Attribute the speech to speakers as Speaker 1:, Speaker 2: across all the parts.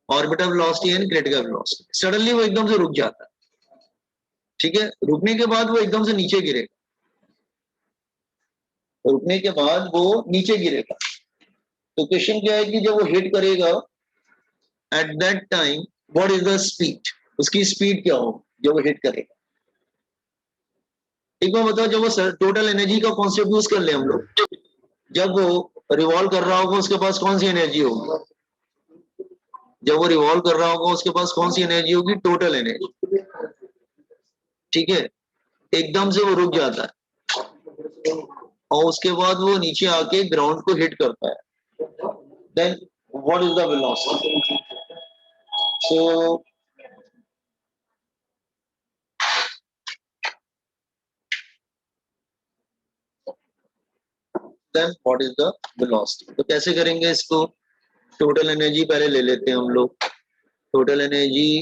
Speaker 1: Orbital velocity and critical velocity. Suddenly वो एकदम से रुक जाता है, ठीक है। रुकने के बाद वो एकदम से नीचे गिरेगा, रुकने के बाद वो नीचे गिरेगा। तो क्वेश्चन क्या है कि जब वो हिट करेगा at that time what is the speed, उसकी स्पीड क्या हो जब वो हिट करेगा। एक बार बताओ, जब वो टोटल एनर्जी का कॉन्सेप्ट यूज कर ले हम लोग, जब वो रिवॉल्व कर रहा होगा उसके पास कौन सी एनर्जी होगी, जब वो रिवॉल्व कर रहा होगा उसके पास कौन सी एनर्जी होगी, टोटल एनर्जी, ठीक है। एकदम से वो रुक जाता है और उसके बाद वो नीचे आके ग्राउंड को हिट करता है, then what is the velocity. So then what is the velocity. तो कैसे करेंगे इसको, टोटल एनर्जी पहले ले लेते हैं हम लोग। Total energy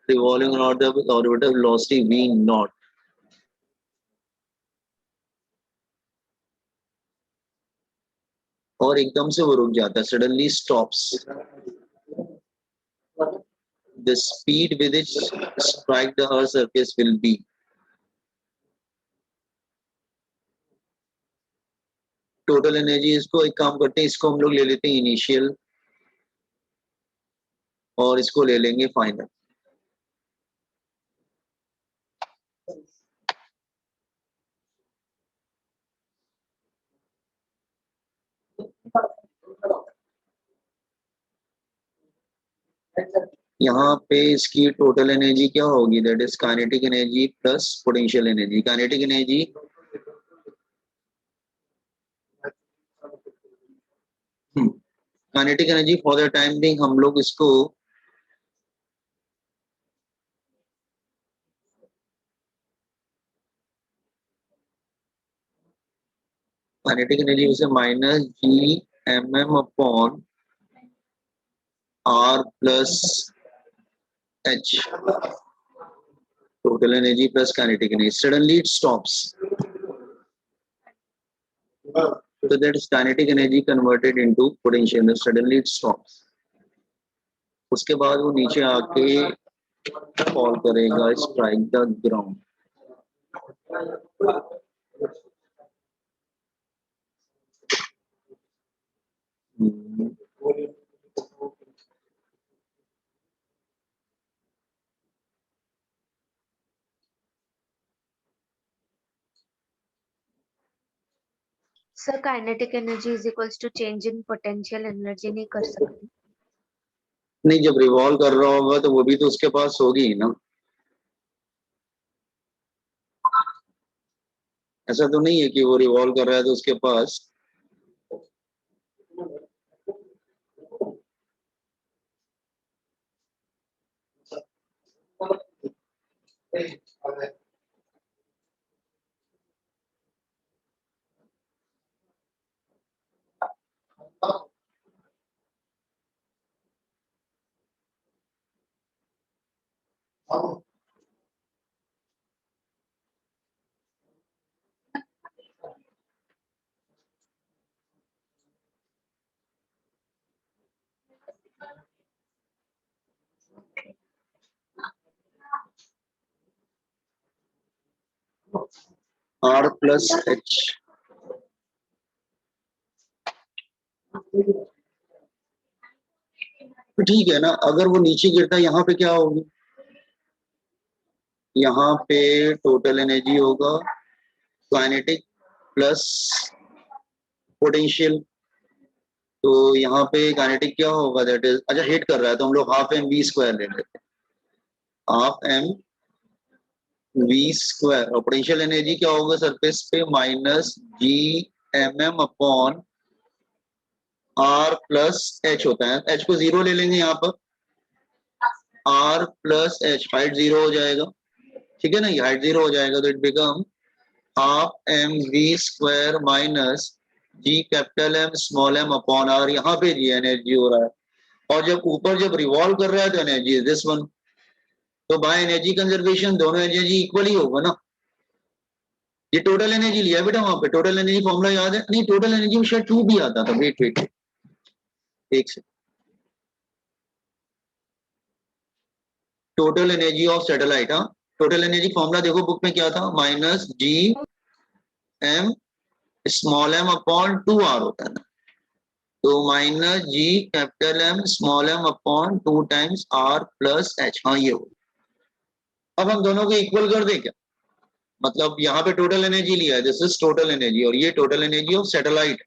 Speaker 1: revolving around the orbital velocity v not, और एकदम से वो रुक जाता है, suddenly stops. The speed with which strike the earth surface will be, total energy. इसको एक काम करते हैं, इसको हम लोग ले लेते हैं इनिशियल और इसको ले लेंगे फाइनल। यहाँ पे इसकी टोटल एनर्जी क्या होगी, that is kinetic energy plus potential energy. Kinetic energy kinetic energy for the time being हम लोग इसको काइनेटिक एनर्जी उसे minus G M M upon R plus H, total energy plus kinetic energy. Suddenly it stops, so that is kinetic energy converted into potential, suddenly it stops। उसके बाद वो नीचे आके fall करेगा, strike the ground.
Speaker 2: Sir kinetic energy is equals to change in potential energy नहीं कर सकते?
Speaker 1: नहीं, जब रिवॉल्व कर रहा होगा तो वो भी तो उसके पास होगी ही ना। ऐसा तो नहीं है कि वो रिवॉल्व कर रहा है तो उसके पास आर प्लस एच। तो ठीक है ना, अगर वो नीचे गिरता है यहाँ पे क्या होगी, यहाँ पे टोटल एनर्जी होगा काइनेटिक प्लस पोटेंशियल। तो यहाँ पे काइनेटिक क्या होगा, दैट इज, अच्छा हिट कर रहा है तो हम लोग हाफ एम वी स्क्वायर ले लेते हैं, हाफ एम वी स्क्वायर। और पोटेंशियल एनर्जी क्या होगा सरफेस पे, minus G M M upon R plus H होता है। एच को जीरो ले लेंगे यहाँ पर, R plus H, height zero हो जाएगा, ठीक है ना, ये हाइट जीरो हो जाएगा तो it become half M V square minus G capital M small M upon R. यहाँ पे जी एनर्जी हो रहा है, और जब ऊपर जब रिवॉल्व कर रहा है तो एनर्जी इज दिस वन। तो बाय एनर्जी कंजर्वेशन दोनों एनर्जी इक्वल ही होगा ना। ये टोटल एनर्जी लिया बेटा, वहां पे टोटल एनर्जी फॉर्मूला याद है? नहीं, टोटल एनर्जी में शायद टू भी आता था। वेट वेट एक से टोटल एनर्जी ऑफ सैटेलाइट। हाँ, टोटल एनर्जी फॉर्मूला देखो बुक में क्या था, minus G M small M upon 2 R होता है ना, तो minus G capital M small M upon 2 times R plus H. हाँ ये हो। अब हम दोनों को इक्वल कर दे क्या, मतलब यहाँ पे टोटल एनर्जी लिया है, दिस इज टोटल एनर्जी, और ये टोटल एनर्जी ऑफ सैटेलाइट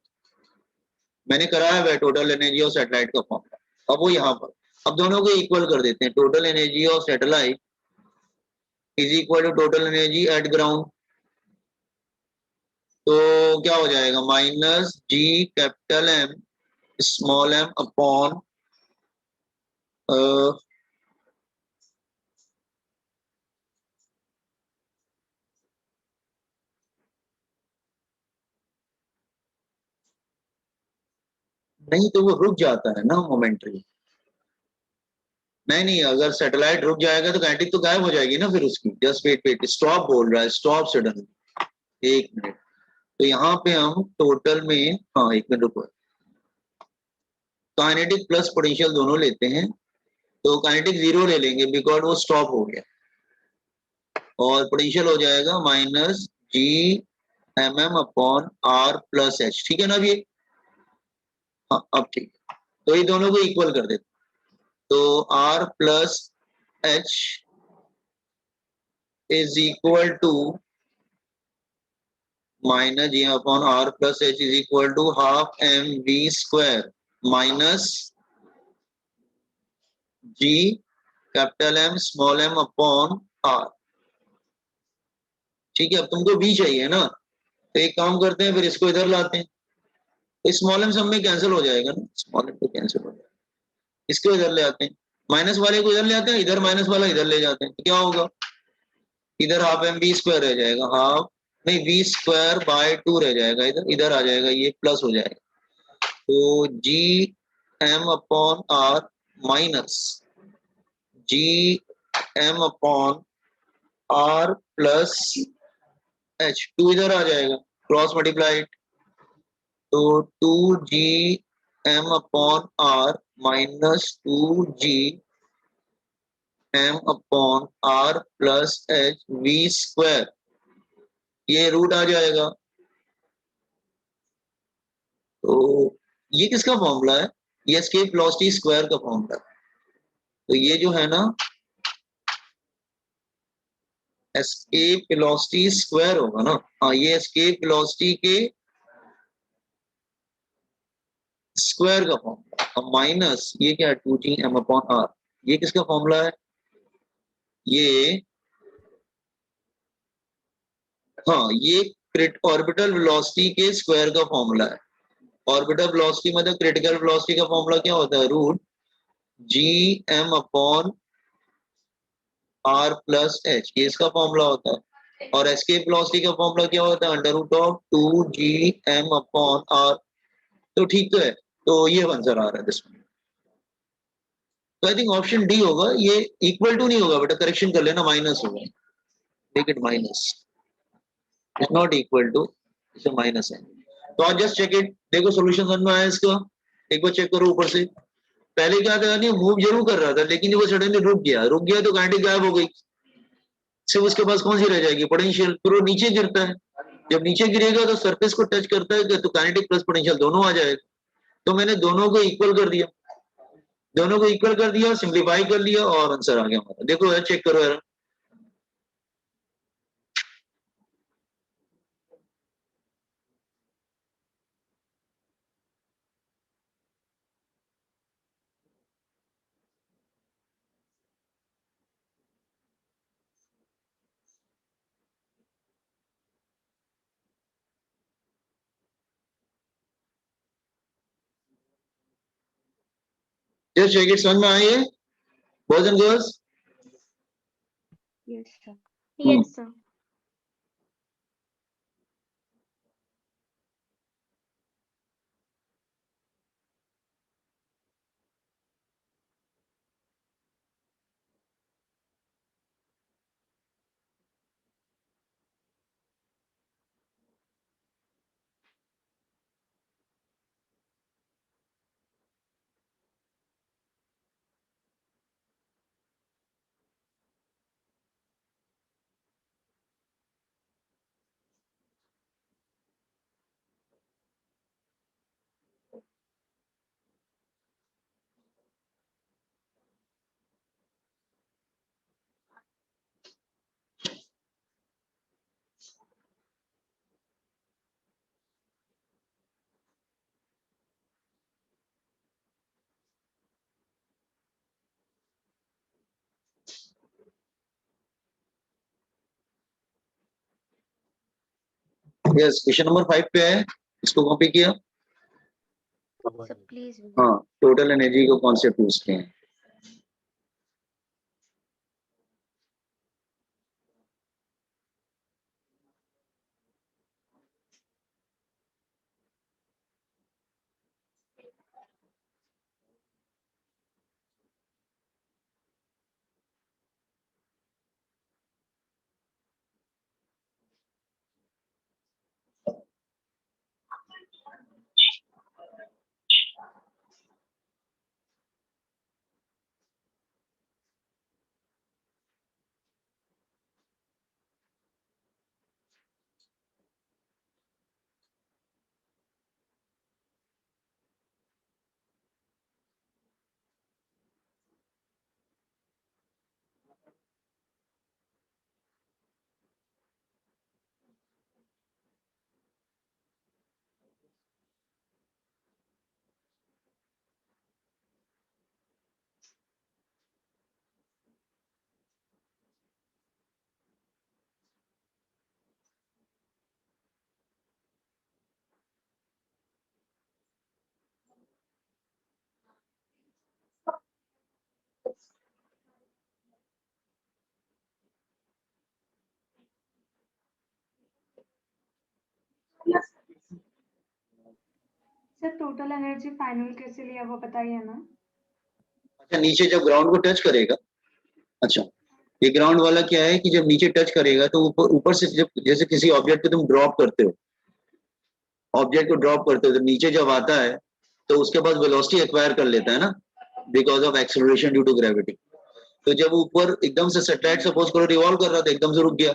Speaker 1: मैंने कराया हुआ है, टोटल एनर्जी ऑफ सैटेलाइट का फॉर्मूला। अब वो यहाँ पर, अब दोनों को इक्वल कर देते हैं। Total energy of satellite is equal to total energy at ground, तो क्या हो जाएगा, minus G capital M small M upon नहीं तो वो रुक जाता है ना मोमेंटरी। नहीं नहीं, अगर सैटेलाइट रुक जाएगा तो काइनेटिक तो गायब हो जाएगी ना फिर उसकी। जस्ट वेट वेट, स्टॉप बोल रहा है, स्टॉप सडन, 1 मिनट। तो यहाँ पे हम टोटल में, हाँ 1 मिनट रुको, काइनेटिक प्लस पोटेंशियल दोनों लेते हैं, तो काइनेटिक 0 ले लेंगे बिकॉज वो स्टॉप हो गया, और पोटेंशियल हो जाएगा minus G M M upon R plus H. ठीक है ना अभी, हाँ अब ठीक है। तो ये दोनों को इक्वल कर देते, तो R plus H is equal to minus G upon R plus H is equal to half M V square minus G capital M small M upon R. ठीक है, अब तुमको बी चाहिए ना, तो एक काम करते हैं, फिर इसको इधर लाते हैं, तो स्मॉल एम सब में कैंसिल हो जाएगा ना, स्मॉल एम तो कैंसिल हो जाएगा, इसको इधर ले आते हैं, माइनस वाले को इधर ले आते हैं, इधर माइनस वाला इधर ले जाते हैं, तो क्या होगा, इधर हाफ एम बी स्क्वायर रह जाएगा, हाफ नहीं बी स्क्वायर बाय 2 रह जाएगा, इधर इधर आ जाएगा, ये प्लस हो जाएगा, तो G M upon R minus G M upon R plus H, 2 इधर आ जाएगा, क्रॉस मल्टीप्लाइड, तो 2 G M upon R minus 2 G M upon R plus H V square, ये रूट आ जाएगा। तो ये किसका फॉर्मूला है, ये एस्केप वेलोसिटी स्क्वायर का फॉर्मूला है। तो ये जो है ना एस्केप वेलोसिटी स्क्वायर होगा ना, हाँ ये एस्केप वेलोसिटी के स्क्वायर का फॉर्मूला, और माइनस ये क्या है 2 जी एम अपॉन आर, ये किसका फॉर्मूला है, ये हाँ ये ऑर्बिटल वेलोसिटी के स्क्वायर का फॉर्मूला है। ऑर्बिटल वेलोसिटी मतलब क्रिटिकल वेलोसिटी का फॉर्मूला क्या होता है, root G M upon R plus H, ये इसका फॉर्मूला होता है। और एस्केप वेलोसिटी का फॉर्मूला क्या होता है, under root of 2 G M upon R. तो ठीक तो है, तो ये आंसर आ रहा है इसमें, तो आई थिंक ऑप्शन डी होगा। ये इक्वल टू नहीं होगा बेटा, करेक्शन कर लेना, माइनस होगा, make it minus, is not equal to, इसे माइनस है। तो आज जस्ट चेक इट, देखो सॉल्यूशन समझ में आया इसका, एक बार चेक करो ऊपर से। पहले क्या था, नहीं मूव जरूर कर रहा था, लेकिन वो सडनली रुक गया, रुक गया तो काइनेटिक गायब हो गई, सिर्फ उसके पास कौन सी रह जाएगी, पोटेंशियल, फिर वो नीचे गिरता है, जब नीचे गिरेगा तो सरफेस को टच करता है तो काइनेटिक प्लस पोटेंशियल दोनों आ जाएगा। तो मैंने दोनों को इक्वल कर दिया, दोनों को इक्वल कर दिया, सिंप्लीफाई कर लिया, और आंसर आ गया हमारा। देखो यार चेक करो यार, जस्ट चेक इट, समझ में आई है boys and girls?
Speaker 2: Yes, sir. Yes, sir.
Speaker 1: Yes, question number 5 पे है, इसको कॉपी किया।
Speaker 2: Sir please.
Speaker 1: हाँ, टोटल एनर्जी को कॉन्सेप्ट पूछते हैं।
Speaker 3: सर टोटल एनर्जी फाइनल कैसे लिया वो बताइए ना।
Speaker 1: अच्छा, नीचे जब ग्राउंड को टच करेगा, अच्छा ये ग्राउंड वाला क्या है कि जब नीचे टच करेगा तो ऊपर ऊपर से जब जैसे किसी ऑब्जेक्ट को तुम ड्रॉप करते हो, ऑब्जेक्ट को ड्रॉप करते हो तो नीचे जब आता है तो उसके पास वेलोसिटी एक्वायर कर लेता है ना, because of acceleration due to gravity. तो जब ऊपर एकदम से सैटेलाइट सपोज करो रिवॉल्व कर रहा था, एकदम से रुक गया,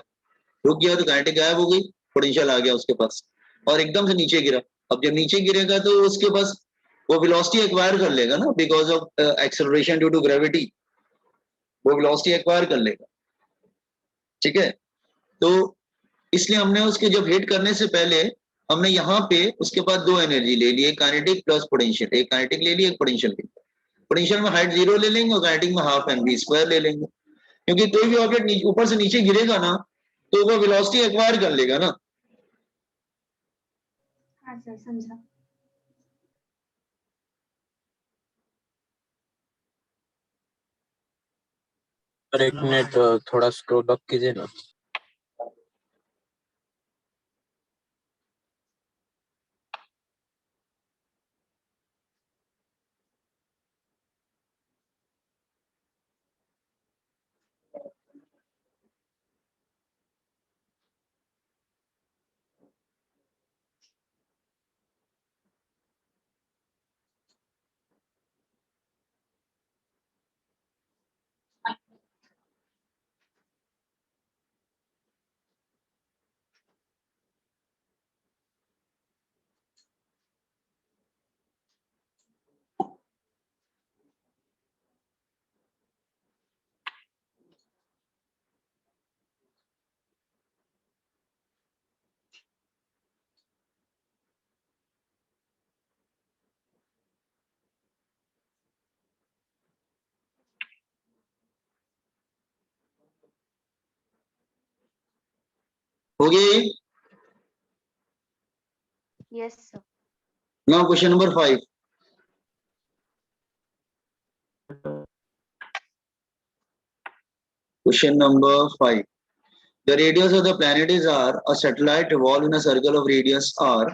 Speaker 1: तो काइनेटिक गायब हो गई, पोटेंशियल आ गया उसके पास, और एकदम से नीचे गिरा। अब जब नीचे गिरेगा तो उसके पास वो वेलोसिटी एक्वायर कर लेगा ना, because of acceleration due to gravity, वो वेलोसिटी एक्वायर कर लेगा। ठीक है, तो इसलिए हमने उसके जब हिट करने से पहले हमने यहाँ पे उसके बाद दो एनर्जी ले ली, एक काइनेटिक प्लस पोटेंशियल, एक काइनेटिक ले ली, एक पोटेंशियल ले ली। पोटेंशियल में हाइट 0 ले लेंगे और काइनेटिक में हाफ एम वी स्क्वायर ले लेंगे, क्योंकि कोई भी ऑब्जेक्ट ऊपर से नीचे गिरेगा ना तो वो वेलोसिटी एक्वायर कर लेगा ना।
Speaker 3: हाँ सर समझा।
Speaker 4: पर एक मिनट थोड़ा स्क्रॉल अप कीजिए ना।
Speaker 1: हो गया ये?
Speaker 2: Yes, sir.
Speaker 1: Now question number 5। Question number 5. The radius of the planet is r. A satellite revolves in a circle of radius r.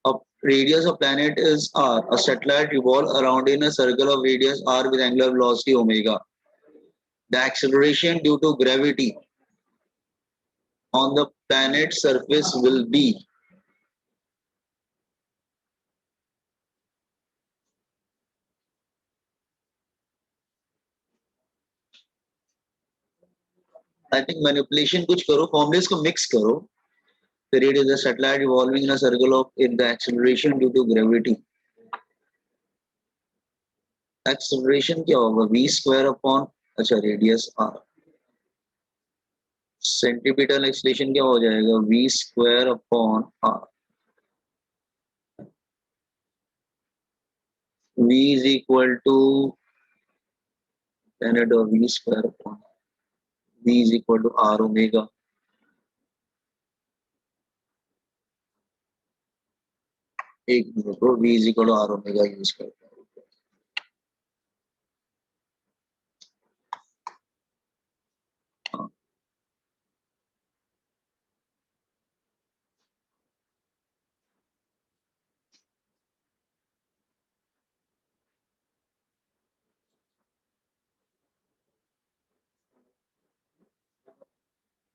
Speaker 1: A radius of planet is r. A satellite revolves around in a circle of radius r with angular velocity omega. The acceleration due to gravity on the planet's surface will be. I think manipulation कुछ करो, formulas को mix करो. The radius of the satellite revolving in a circle of in the acceleration due to gravity. Acceleration क्या होगा? V square upon अच्छा radius r. Centripetal acceleration क्या हो जाएगा? v square upon r. v is equal to v square upon v is equal to r omega. एक minute को v is equal to R omega use करते हैं। हाँ,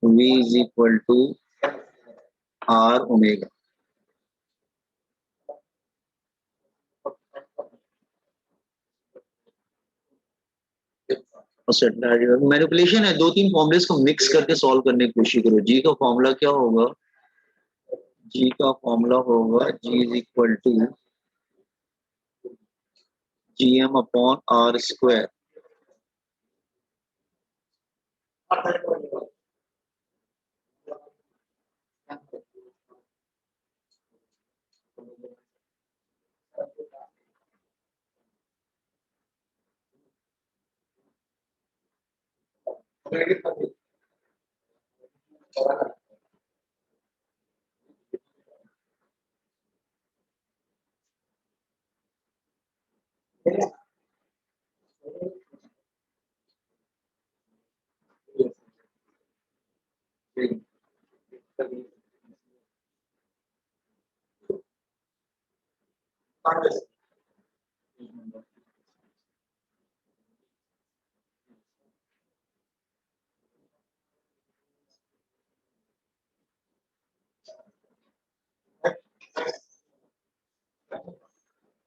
Speaker 1: v is equal to R omega. Manipulation है, दो तीन formulas को mix करके सॉल्व करने की कोशिश करो। जी का फॉर्मूला क्या होगा? जी का फॉर्मूला होगा g is equal to G M upon R square.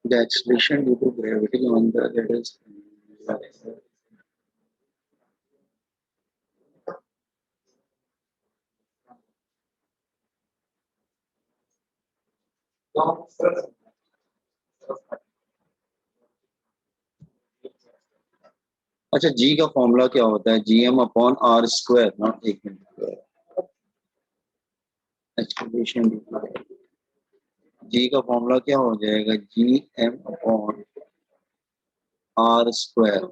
Speaker 1: The acceleration due to gravity on the that is अच्छा, जी का फॉर्मूला क्या होता है? G M upon R square. Not एक मिनट, एक्सप्रेशन जी का फॉर्मूला क्या हो जाएगा? G M upon R square.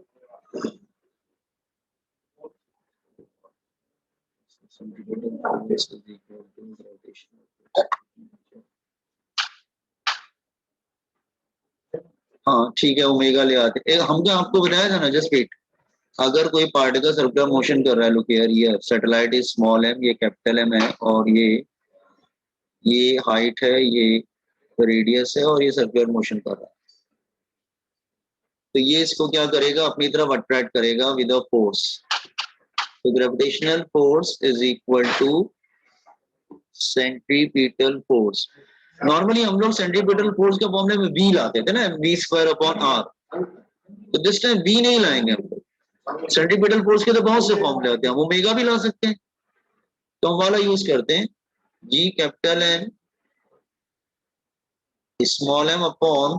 Speaker 1: हाँ ठीक है, ओमेगा ले आते। एक हमने आपको बताया था ना, जस्ट वेट। अगर कोई पार्टिकल सर्कुलर मोशन कर रहा है, लुक हियर, ये सैटेलाइट इज स्मॉल एम, ये कैपिटल एम है, और ये हाइट है, ये रेडियस है, और ये सर्कुलर मोशन कर रहा है। तो ये इसको क्या करेगा? अपनी तरफ अट्रैक्ट करेगा विद अ फोर्स। तो gravitational force is equal to centripetal force. Normally हम लोग सेंट्रीपिटल फोर्स के फॉर्मूले में v लाते थे ना, v स्क्वायर अपॉन आर। तो दिस टाइम v नहीं लाएंगे हम लोग। सेंट्रीपिटल फोर्स के तो बहुत से फॉर्मूले होते हैं, हम ओमेगा भी ला सकते हैं। तो हम वाला यूज करते हैं, g capital M small M upon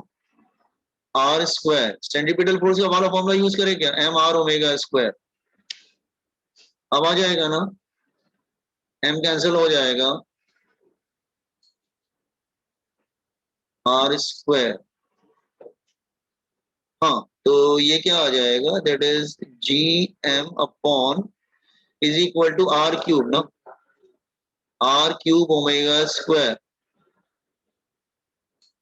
Speaker 1: R square. Centripetal force का वाला फॉर्मूला यूज करें क्या? M R omega square. अब आ जाएगा ना, m कैंसिल हो जाएगा, आर स्क्वायर। हाँ, तो ये क्या आ जाएगा? That is G M upon is equal to R cube ना, आर क्यूब ओमेगा स्क्वायर।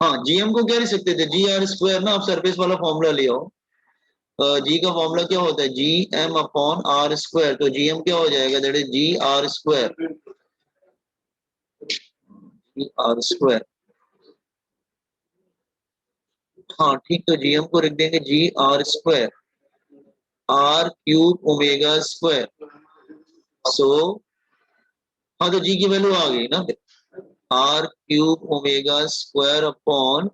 Speaker 1: हाँ, जीएम को क्या लिख सकते थे? जी आर स्क्वायर ना। आप सरफेस वाला फॉर्मूला ले आओ। जी का फॉर्मूला क्या होता है? G M upon R square. तो जी एम क्या हो जाएगा? That is G R square, G R square. हाँ ठीक, तो जीएम को लिख देंगे G R square, R cube omega square. So हाँ, तो जी की वैल्यू आ गई ना, R cube omega square upon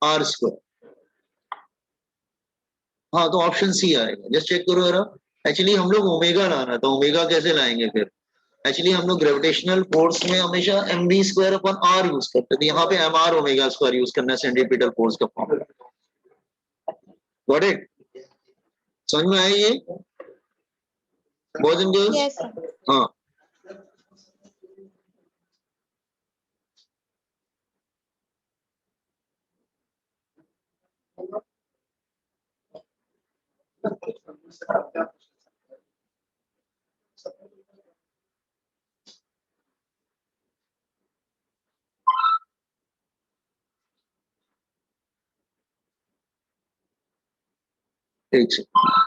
Speaker 1: R square. हाँ, तो ऑप्शन सी आएगा। जस्ट चेक करो जरा। एक्चुअली हम लोग ओमेगा लाना था, ओमेगा कैसे लाएंगे फिर? एक्चुअली हम लोग ग्रेविटेशनल फोर्स में हमेशा M B square upon R use करते थे, यहाँ पे M R omega square use करना है, सेंट्रीपिटल फोर्स का फॉर्मूला। Got it? समझ में आया ये boys and girls?
Speaker 2: Yes, sir.
Speaker 1: हाँ, एक सेकंड।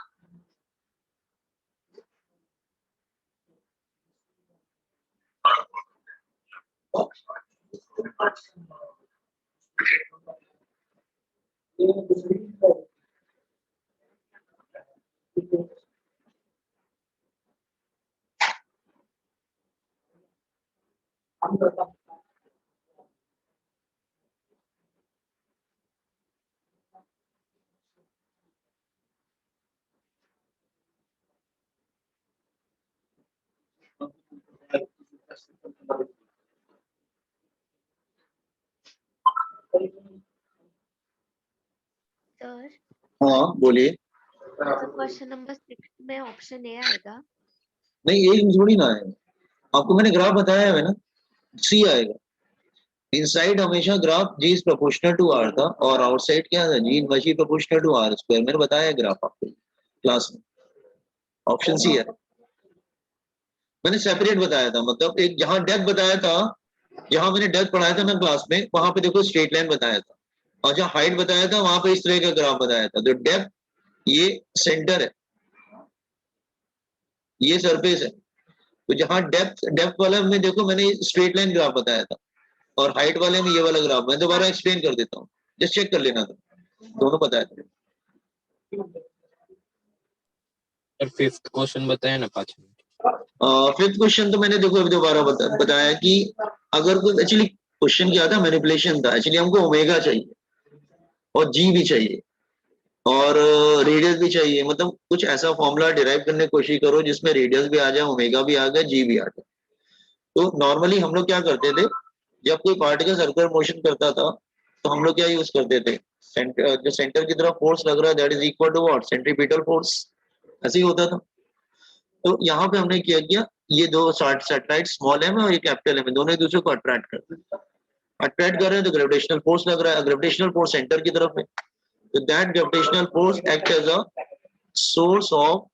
Speaker 2: सर
Speaker 1: हाँ बोलिए।
Speaker 2: क्वेश्चन नंबर 6 में ऑप्शन ए आएगा।
Speaker 1: नहीं एक थोड़ी ना है, आपको मैंने ग्राफ बताया है ना, सी आएगा। इनसाइड हमेशा graph g is proportional to R था और आउटसाइड क्या था, g inversely proportional to R square. मैंने बताया है ग्राफ आपको क्लास में, ऑप्शन सी है। मैंने सेपरेट बताया था, मतलब एक जहां डेप्थ बताया था, जहां मैंने डेप्थ पढ़ाया था ना क्लास में, वहां पे देखो स्ट्रेट लाइन बताया था, और जहां हाइट बताया था वहां पे इस तरह का ग्राफ बताया था। तो डेप्थ ये सेंटर है, ये सरफेस है। तो जहां डेप्थ डेप्थ वाला में देखो मैंने स्ट्रेट लाइन ग्राफ बताया था, और हाइट वाले में ये वाला ग्राफ। मैं दोबारा एक्सप्लेन कर देता हूँ, जस्ट चेक कर लेना था, दोनों बताया था।
Speaker 4: सर फिफ्थ क्वेश्चन बताया ना 5 मिनट।
Speaker 1: फिफ्थ क्वेश्चन तो मैंने देखो अभी दोबारा बताया कि अगर कोई, एक्चुअली क्वेश्चन क्या था, मैनिपुलेशन था। एक्चुअली हमको ओमेगा चाहिए और जी भी चाहिए और रेडियस भी चाहिए, मतलब कुछ ऐसा फॉर्मूला डिराइव करने की कोशिश करो जिसमें रेडियस भी आ जाए, ओमेगा भी आ जाए, जी भी आ जाए। तो नॉर्मली हम लोग क्या करते थे, जब कोई पार्टिकल सर्कुलर मोशन करता था तो हम लोग क्या यूज करते थे, जो सेंटर की तरफ फोर्स लग रहा है that is equal to what, centripetal force. ऐसे ही होता था। तो यहाँ पे हमने क्या किया, ये दो सैटेलाइट स्मॉल एम और ये कैपिटल एम, दोनों एक दूसरे को अट्रैक्ट करते हैं। अट्रैक्ट कर रहे हैं तो ग्रेविटेशनल फोर्स लग रहा है, ग्रेविटेशनल फोर्स सेंटर की तरफ है, तो that gravitational force act as a source of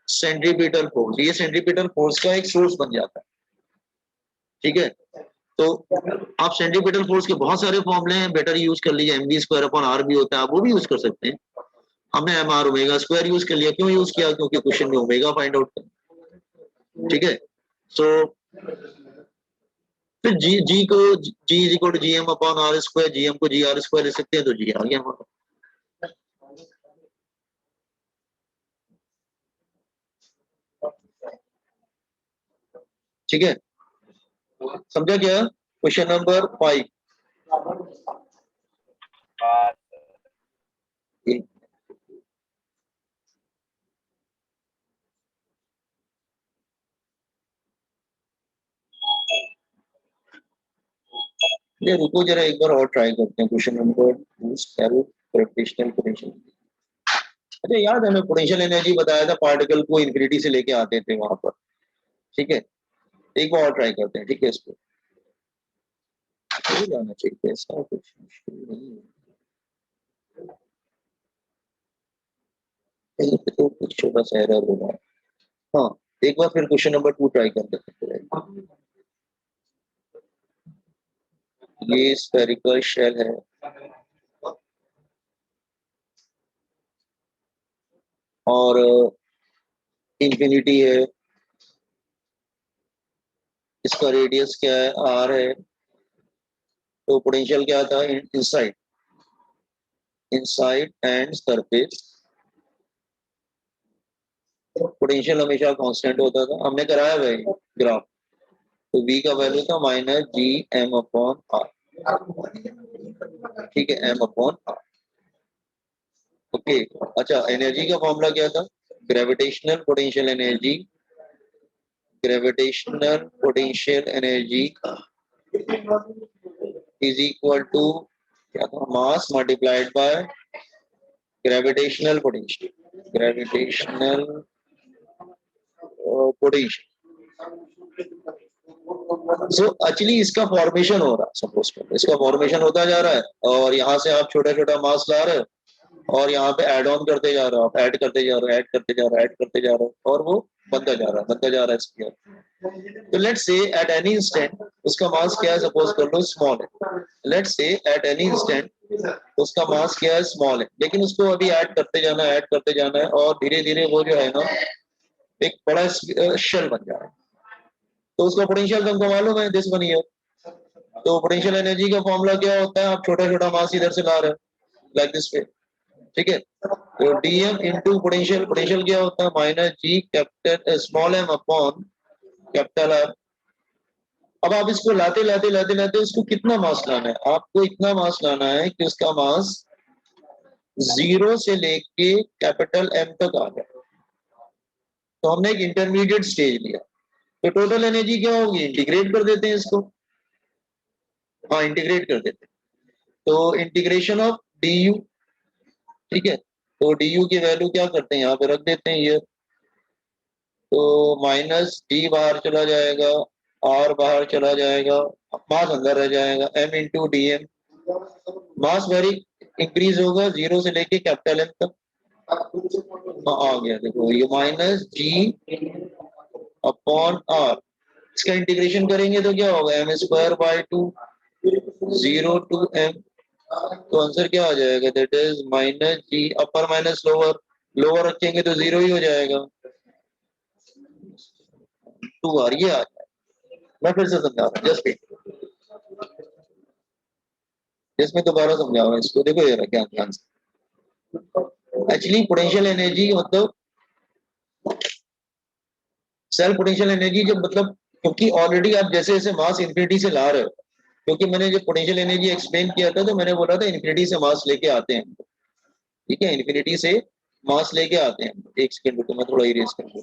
Speaker 1: centripetal force. ये सेंट्रीपिटल फोर्स का एक सोर्स बन जाता है, ठीक है। तो आप सेंट्रीपिटल फोर्स के बहुत सारे फॉर्मूले हैं, बेटर यूज कर लीजिए, M B square upon R भी होता है, आप वो भी यूज कर सकते हैं। हमने M R omega square use कर लिया, क्यों यूज किया, क्योंकि क्वेश्चन में ओमेगा फाइंड आउट करना, ठीक है। सो फिर जी को G is equal to G M upon R square, G M को जी आर स्क्वायर ले सकते हैं, तो जी आ गया हमारा। ठीक है, समझा क्या, क्वेश्चन नंबर 5। ये रुको जरा, एक बार और ट्राई करते हैं क्वेश्चन नंबर 2 ग्रेविटेशनल पोटेंशियल। अच्छा याद है हमें पोटेंशियल एनर्जी बताया था, पार्टिकल को इंफिनिटी से लेके आते थे वहां पर, ठीक है। एक बार और ट्राई करते हैं, ठीक है। इसको हो जाना चाहिए, ऐसा कुछ मुश्किल नहीं है, कहीं पे तो कुछ छोटा सा एरर होगा। हाँ, एक बार फिर क्वेश्चन नंबर 2 ट्राई कर लेते हैं। ये स्फेरिकल शेल है और इंफिनिटी है, इसका रेडियस क्या है, आर है। तो पोटेंशियल क्या था, inside inside and surface. Potential हमेशा कांस्टेंट होता था, हमने कराया भाई ग्राफ। तो v का वैल्यू था minus G M upon R, ठीक है, एम अपॉन आर, ओके। अच्छा, एनर्जी का फॉर्मूला क्या था, gravitational potential energy, gravitational potential energy is equal to क्या था, mass multiplied by gravitational potential, gravitational potential. So actually इसका फॉर्मेशन हो रहा है, सपोज करो इसका फॉर्मेशन होता जा रहा है, और यहाँ से आप छोटा छोटा मास ला रहे हो और यहाँ पे ऐड ऑन करते जा रहे हो, आप ऐड करते जा रहे हो, ऐड करते जा रहे हो, ऐड करते जा रहे हो, और वो बनता जा रहा है स्फीयर। तो let's say eight any instant उसका मास क्या है, सपोज कर लो स्मॉल है। Let's say eight any instant उसका मास क्या है, स्मॉल है, लेकिन उसको अभी ऐड करते जाना है और धीरे धीरे वो जो है ना एक बड़ा शेल बन जा रहा है। तो उसका पोटेंशियल तुमको मालूम है, दिस वन हियर। तो पोटेंशियल एनर्जी का फॉर्मूला क्या होता है, आप छोटा छोटा मास इधर से ला रहे हो लाइक दिस वे, ठीक है। तो डीएम इंटू पोटेंशियल, पोटेंशियल क्या होता है minus G capital small M upon capital R. अब आप इसको लाते उसको कितना मास लाना है, आपको इतना मास लाना है कि उसका मास 0 से लेके कैपिटल एम तक आ जाए। तो हमने एक इंटरमीडिएट स्टेज लिया, तो टोटल एनर्जी क्या होगी, इंटीग्रेट कर देते हैं इसको। हाँ इंटीग्रेट कर देते हैं, तो इंटीग्रेशन ऑफ डी यू, ठीक है। तो डी यू की वैल्यू क्या करते हैं, यहाँ पे रख देते हैं ये। तो माइनस डी बाहर चला जाएगा, आर बाहर चला जाएगा, मास अंदर रह जाएगा, M into D M. Mass vary increase होगा 0 से लेके कैपिटल एम तक। आ गया देखो ये माइनस जी अपॉन आर। इसका इंटीग्रेशन करेंगे तो क्या होगा, M square by 2 0 to M. तो आंसर क्या आ जाएगा, that is minus G upper minus lower, lower रखेंगे तो 0 ही हो जाएगा, 2 आर ये आ जाएगा। मैं फिर से समझा रहा हूँ, जिसमें दोबारा समझाऊंगा इसको, देखो ये रखें ध्यान से। एक्चुअली पोटेंशियल एनर्जी मतलब सेल्फ पोटेंशियल एनर्जी जब मतलब, क्योंकि ऑलरेडी आप जैसे जैसे मास इंफिनिटी से ला रहे हो, क्योंकि मैंने जब पोटेंशियल एनर्जी एक्सप्लेन किया था तो मैंने बोला था इंफिनिटी से मास लेके आते हैं, ठीक है, इंफिनिटी से मास लेके आते हैं। एक सेकंड रुको मैं थोड़ा इरेज कर दूं।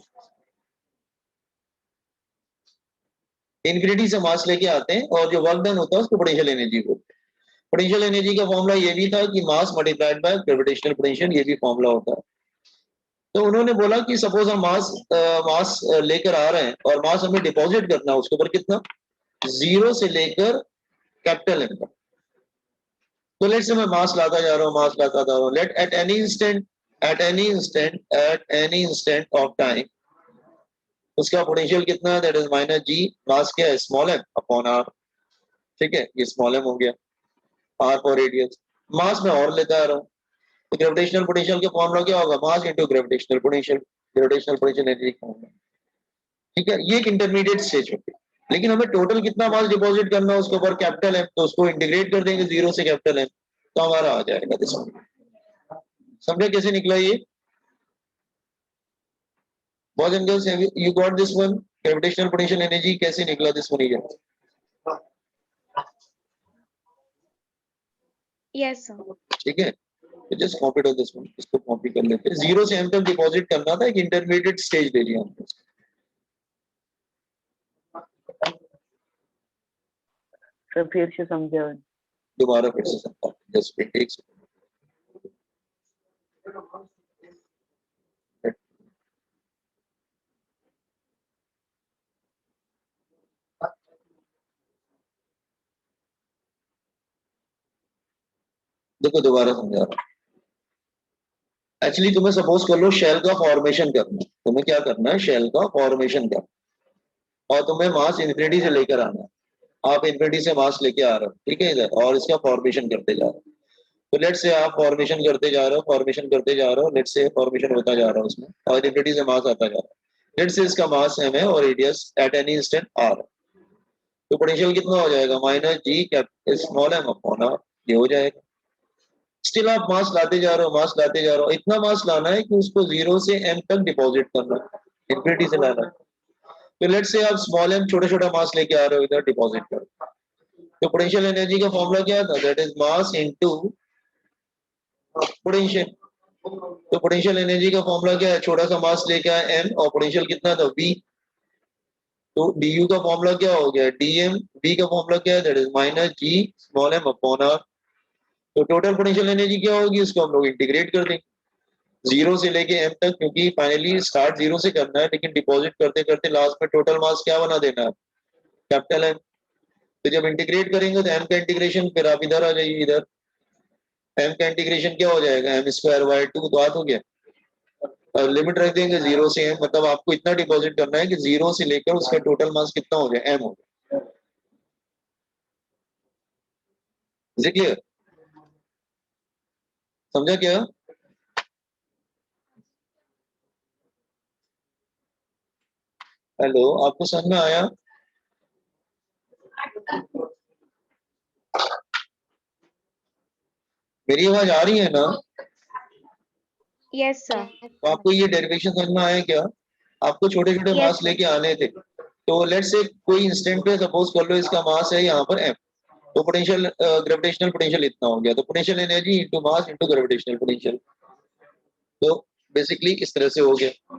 Speaker 1: इंफिनिटी से मास लेके आते हैं और जो वर्क डन होता है उसको पोटेंशियल एनर्जी बोलते हैं। पोटेंशियल एनर्जी का फॉर्मूला ये भी था कि मास मल्टीप्लाइड बाय ग्रेविटेशनल पोटेंशियल, ये भी फॉर्मूला होता है। तो उन्होंने बोला कि सपोज हम मास लेकर आ रहे हैं और मास हमें डिपॉजिट करना है उसके ऊपर कितना, 0 से लेकर कैपिटल एम तक। तो लेट से मैं मास लाता जा रहा हूँ, let at any instant of time उसका पोटेंशियल कितना है, that is minus G, mass क्या है स्मॉल एम अपॉन आर, ठीक है, ये स्मॉल एम हो गया, आर फॉर रेडियस। मास में और लेता आ रहा हूँ, तो ग्रेविटेशनल पोटेंशियल का फॉर्मूला क्या होगा, mass into gravitational potential energy का फॉर्मूला, ठीक है। ये एक इंटरमीडिएट स्टेज होती है, लेकिन हमें टोटल कितना मास डिपॉजिट करना है उसके ऊपर कैपिटल एम, तो उसको इंटीग्रेट कर देंगे 0 से कैपिटल एम, तो हमारा आ जाएगा दिस वन। समझे कैसे निकला ये, boys and girls, you got this one, gravitational potential energy कैसे निकला this one here.
Speaker 2: Yes, sir.
Speaker 1: ठीक है, तो just copy to this one, इसको कॉपी कर लेते हैं। 0 से m तक डिपॉजिट करना था, एक इंटरमीडिएट स्टेज ले लिया हमने।
Speaker 5: सर फिर से समझा।
Speaker 1: दोबारा फिर से समझा, जस्ट एक सेकंड। देखो दोबारा समझा रहा हूँ। एक्चुअली तुम्हें सपोज कर लो शेल का फॉर्मेशन करना है, तुम्हें क्या करना है, शेल का फॉर्मेशन करना, और तुम्हें मास इन्फिनिटी से लेकर आना है। आप इन्फिनिटी से मास लेके आ रहे हो, ठीक है, इधर, और इसका फॉर्मेशन करते जा रहे हो। तो लेट से आप फॉर्मेशन करते जा रहे हो, लेट से फॉर्मेशन होता जा रहा है उसमें, और इन्फिनिटी से मास आता जा रहा है। लेट से इसका मास एम है और radius at any instant R है। तो पोटेंशियल कितना हो जाएगा, minus G small M upon R, ये हो जाएगा। स्टिल आप मास लाते जा रहे हो, इतना मास लाना है कि उसको 0 से m तक डिपॉजिट करना है, इन्फिनिटी से लाना है। तो लेट से आप स्मॉल m छोटा छोटा मास लेके आ रहे हो, इधर डिपॉजिट करो। तो पोटेंशियल एनर्जी का फॉर्मूला क्या था, that is mass into potential. तो पोटेंशियल एनर्जी का फॉर्मूला क्या है, छोटा सा मास लेके आए m और पोटेंशियल कितना था v। तो du का फॉर्मूला क्या हो गया, dm, v का फॉर्मूला क्या है, that is minus g small m upon r। तो टोटल पोटेंशियल एनर्जी क्या होगी, इसको हम लोग इंटीग्रेट कर देंगे 0 से लेके m तक, क्योंकि फाइनली स्टार्ट 0 से करना है, लेकिन डिपॉजिट करते करते लास्ट में टोटल मास क्या बना देना है, कैपिटल M। तो जब इंटीग्रेट करेंगे तो m का इंटीग्रेशन, फिर आप इधर आ जाइए, इधर m का इंटीग्रेशन क्या हो जाएगा, m स्क्वायर बाय 2, तो आ हो गया। लिमिट रख देंगे 0 से m, मतलब आपको इतना डिपॉजिट करना है कि 0 से लेकर उसका टोटल मास कितना हो जाए, m हो जाए। Is it clear? समझा क्या? हेलो, आपको समझ में आया? मेरी आवाज आ रही है ना?
Speaker 2: Yes, sir.
Speaker 1: तो आपको ये डेरिवेशन समझ में आया क्या? आपको छोटे छोटे
Speaker 2: Yes,
Speaker 1: मास
Speaker 2: sir.
Speaker 1: लेके आने थे। तो लेट्स से कोई इंस्टेंट पे सपोज कर लो इसका मास है यहाँ पर m, तो पोटेंशियल ग्रेविटेशनल पोटेंशियल इतना हो गया, तो potential energy into mass into gravitational potential, तो बेसिकली इस तरह से हो गया।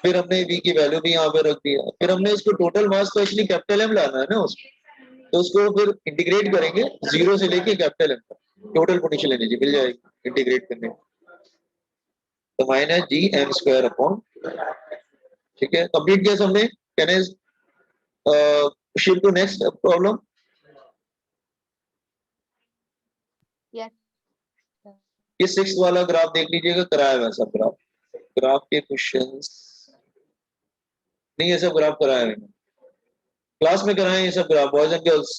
Speaker 1: फिर हमने v की वैल्यू भी यहाँ पे रख दिया, फिर हमने इसको टोटल मास तो एक्चुअली कैपिटल M लाना है ना उसको, तो उसको फिर इंटीग्रेट करेंगे 0 से लेके कैपिटल M तक, टोटल पोटेंशियल एनर्जी मिल जाएगी इंटीग्रेट करने, तो minus G M square upon, ठीक है, कंप्लीट किया हमने। Can I shift to next problem?
Speaker 2: Yes.
Speaker 1: ये 6th वाला ग्राफ देख लीजिएगा, कराया हुआ है सब ग्राफ, ग्राफ के क्वेश्चंस नहीं, ये सब ग्राफ कराया है क्लास में, कराए ये सब graph boys and girls,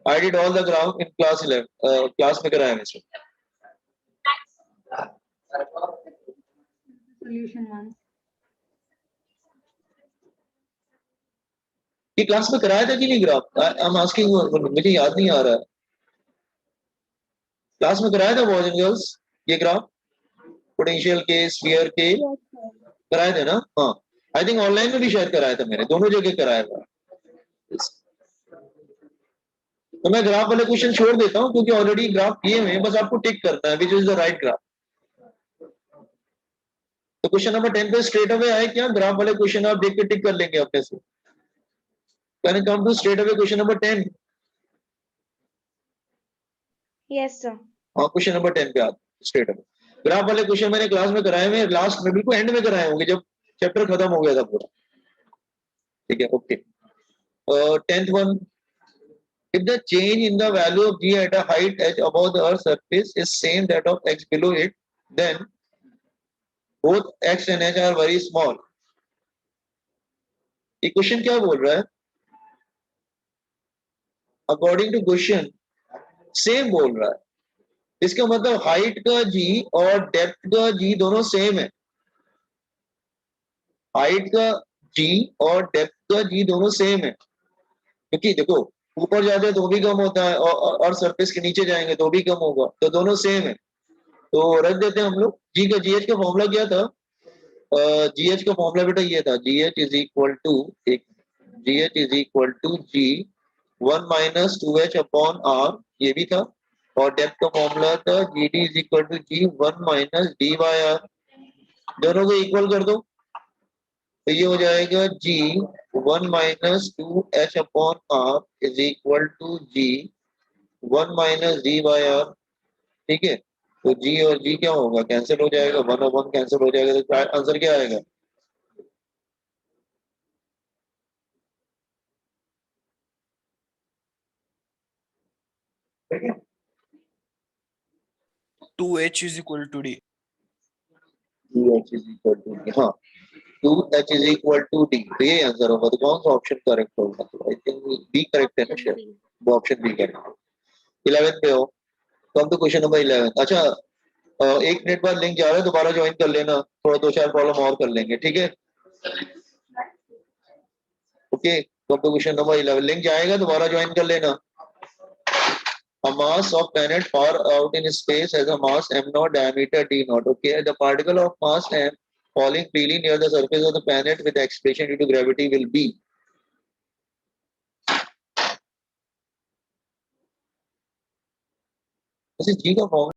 Speaker 1: I did all the graph in class 11, class में कराया है सब।
Speaker 3: Solution once.
Speaker 1: ये क्लास में कराया था कि नहीं ग्राफ? आई एम आस्किंग, मुझे याद नहीं आ रहा है, क्लास में कराया था बॉयज एंड गर्ल्स ये ग्राफ पोटेंशियल के स्फीयर के?
Speaker 2: Yes, sir.
Speaker 1: कराए थे ना? हाँ, आई थिंक ऑनलाइन में भी शायद कराया था, मैंने दोनों जगह कराया था। तो मैं ग्राफ वाले क्वेश्चन छोड़ देता हूँ क्योंकि ऑलरेडी ग्राफ किए हुए हैं, बस आपको टिक करना है which is the right graph. तो क्वेश्चन नंबर 10 पे स्ट्रेट अवे आए क्या? ग्राफ वाले क्वेश्चन आप देख के टिक कर लेंगे अपने से। Can I come to straight away question number 10?
Speaker 2: Yes, sir.
Speaker 1: हाँ, क्वेश्चन नंबर 10 पे आते स्ट्रेट अवे। ग्राफ वाले क्वेश्चन मैंने क्लास में कराए हुए, लास्ट में बिल्कुल एंड में कराए होंगे जब चैप्टर खत्म हो गया था पूरा, ठीक है, okay. 10th one, if the change in the value of g at a height h above the earth's surface is same that of x below it, then both x and h are very small. ये question क्या बोल रहा है? According to question same बोल रहा है, इसका मतलब हाइट का g और डेप्थ का g दोनों सेम है। हाइट का g और डेप्थ का g दोनों सेम है, क्योंकि देखो ऊपर जाते हैं तो भी कम होता है और सरफेस के नीचे जाएंगे तो भी कम होगा, तो दोनों सेम है, तो रख देते हैं हम लोग। जी का जीएच का फॉर्मूला क्या था? जीएच का फॉर्मूला बेटा ये था, GH is equal to G 1 minus 2h upon R, ये भी था, और डेप्थ का फॉर्मूला था G D is equal to G 1 minus D by R, दोनों को इक्वल कर दो तो ये हो जाएगा G 1 minus 2h upon R is equal to G 1 minus D by R, ठीक है। तो जी और जी क्या होगा? कैंसिल हो जाएगा, 1 और 1 कैंसिल हो जाएगा, तो आंसर क्या आएगा?
Speaker 6: Two H is equal to D.
Speaker 1: 2h is equal to D, हाँ 2h is equal to D, तो ये आंसर होगा। तो कौन सा ऑप्शन करेक्ट होगा? तो आई थिंक बी करेक्ट है ना
Speaker 2: Option
Speaker 1: शायद,
Speaker 2: B.
Speaker 1: वो ऑप्शन बी करेक्ट। 11 पे हो, तो हम तो क्वेश्चन नंबर 11। अच्छा, 1 मिनट बाद लिंक जा रहा है, दोबारा ज्वाइन कर लेना, थोड़ा 2-4 प्रॉब्लम और कर लेंगे, ठीक है, ओके। तो हम तो क्वेश्चन नंबर 11 लिंक जाएगा, दोबारा ज्वाइन कर लेना। A mass of planet far out in space has a mass m naught, diameter d naught. Okay, the particle of mass m falling freely near the surface of the planet with the expansion due to gravity will be. This is G का formula.